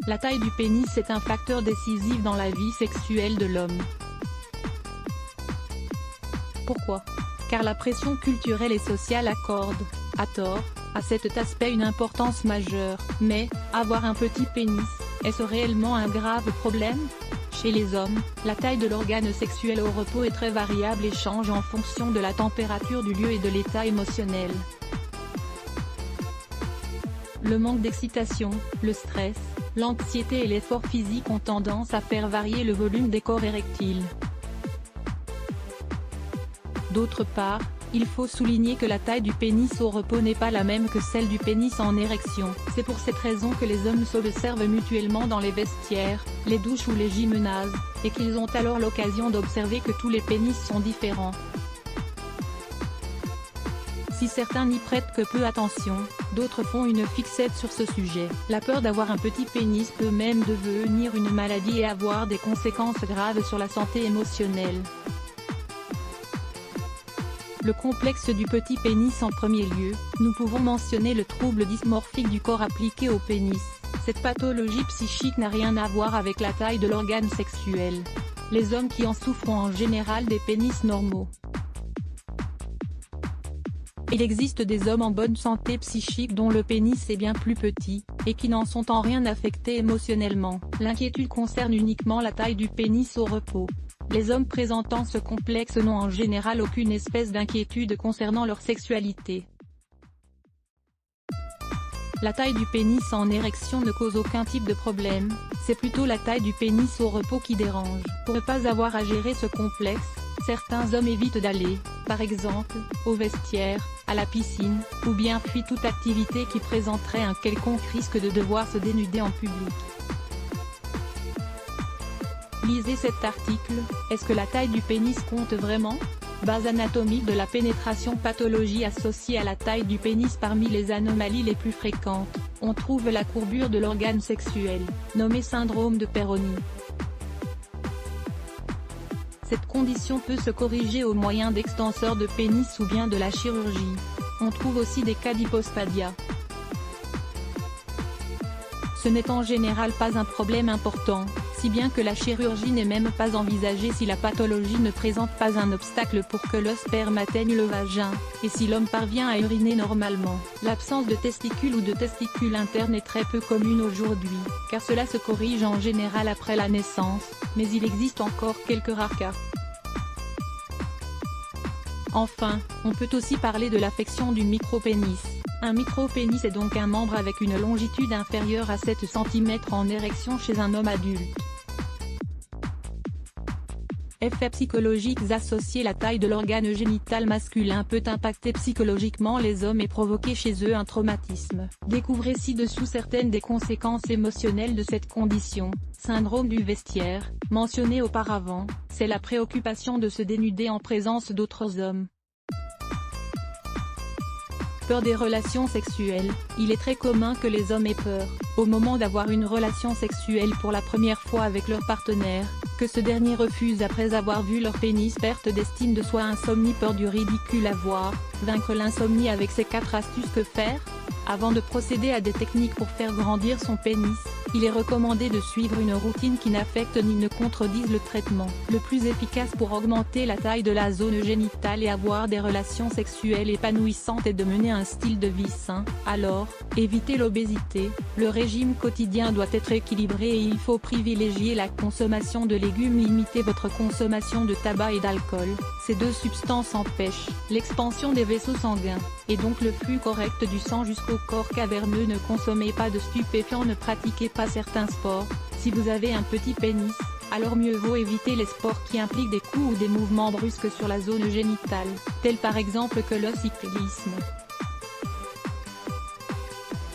La taille du pénis est un facteur décisif dans la vie sexuelle de l'homme. Pourquoi? Car la pression culturelle et sociale accorde, à tort, à cet aspect une importance majeure. Mais, avoir un petit pénis, est-ce réellement un grave problème? Chez les hommes, la taille de l'organe sexuel au repos est très variable et change en fonction de la température du lieu et de l'état émotionnel. Le manque d'excitation, le stress, l'anxiété et l'effort physique ont tendance à faire varier le volume des corps érectiles. D'autre part, il faut souligner que la taille du pénis au repos n'est pas la même que celle du pénis en érection. C'est pour cette raison que les hommes s'observent mutuellement dans les vestiaires, les douches ou les gymnases, et qu'ils ont alors l'occasion d'observer que tous les pénis sont différents. Si certains n'y prêtent que peu attention, d'autres font une fixette sur ce sujet. La peur d'avoir un petit pénis peut même devenir une maladie et avoir des conséquences graves sur la santé émotionnelle. Le complexe du petit pénis en premier lieu, nous pouvons mentionner le trouble dysmorphique du corps appliqué au pénis. Cette pathologie psychique n'a rien à voir avec la taille de l'organe sexuel. Les hommes qui en souffrent ont en général des pénis normaux. Il existe des hommes en bonne santé psychique dont le pénis est bien plus petit, et qui n'en sont en rien affectés émotionnellement. L'inquiétude concerne uniquement la taille du pénis au repos. Les hommes présentant ce complexe n'ont en général aucune espèce d'inquiétude concernant leur sexualité. La taille du pénis en érection ne cause aucun type de problème, c'est plutôt la taille du pénis au repos qui dérange. Pour ne pas avoir à gérer ce complexe, certains hommes évitent d'aller, par exemple, au vestiaire, à la piscine, ou bien fuient toute activité qui présenterait un quelconque risque de devoir se dénuder en public. Lisez cet article, est-ce que la taille du pénis compte vraiment? Base anatomique de la pénétration, pathologie associée à la taille du pénis. Parmi les anomalies les plus fréquentes, on trouve la courbure de l'organe sexuel, nommé syndrome de Peyronie. Cette condition peut se corriger au moyen d'extenseurs de pénis ou bien de la chirurgie. On trouve aussi des cas d'hypospadia. Ce n'est en général pas un problème important, si bien que la chirurgie n'est même pas envisagée si la pathologie ne présente pas un obstacle pour que le sperme atteigne le vagin, et si l'homme parvient à uriner normalement. L'absence de testicules ou de testicules internes est très peu commune aujourd'hui, car cela se corrige en général après la naissance, mais il existe encore quelques rares cas. Enfin, on peut aussi parler de l'affection du micropénis. Un micropénis est donc un membre avec une longitude inférieure à 7 cm en érection chez un homme adulte. Effets psychologiques associés. La taille de l'organe génital masculin peut impacter psychologiquement les hommes et provoquer chez eux un traumatisme. Découvrez ci-dessous certaines des conséquences émotionnelles de cette condition. Syndrome du vestiaire, mentionné auparavant, c'est la préoccupation de se dénuder en présence d'autres hommes. Peur des relations sexuelles. Il est très commun que les hommes aient peur, au moment d'avoir une relation sexuelle pour la première fois avec leur partenaire, que ce dernier refuse après avoir vu leur pénis. Perte d'estime de soi, insomnie, peur du ridicule à voir. Vaincre l'insomnie avec ces 4 astuces. Que faire? Avant de procéder à des techniques pour faire grandir son pénis, il est recommandé de suivre une routine qui n'affecte ni ne contredise le traitement. Le plus efficace pour augmenter la taille de la zone génitale et avoir des relations sexuelles épanouissantes est de mener un style de vie sain. Alors, évitez l'obésité, le régime quotidien doit être équilibré et il faut privilégier la consommation de légumes. Limitez votre consommation de tabac et d'alcool, ces 2 substances empêchent l'expansion des vaisseaux sanguins, et donc le flux correct du sang jusqu'au corps caverneux. Ne consommez pas de stupéfiants, ne pratiquez pas certains sports. Si vous avez un petit pénis, alors mieux vaut éviter les sports qui impliquent des coups ou des mouvements brusques sur la zone génitale, tels par exemple que le cyclisme.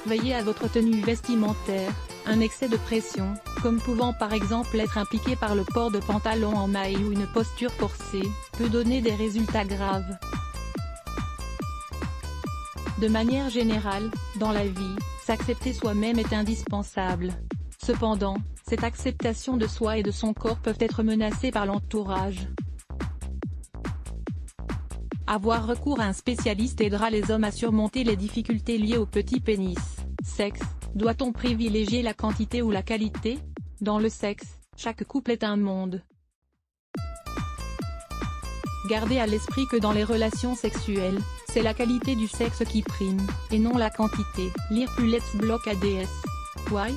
Veillez à votre tenue vestimentaire. Un excès de pression, comme pouvant par exemple être impliqué par le port de pantalons en maille ou une posture forcée, peut donner des résultats graves. De manière générale, dans la vie, s'accepter soi-même est indispensable. Cependant, cette acceptation de soi et de son corps peuvent être menacées par l'entourage. Avoir recours à un spécialiste aidera les hommes à surmonter les difficultés liées au petit pénis. Sexe, Doit-on privilégier la quantité ou la qualité? Dans le sexe, chaque couple est un monde. Gardez à l'esprit que dans les relations sexuelles, c'est la qualité du sexe qui prime, et non la quantité. Lire plus Let's Block ADS. Why?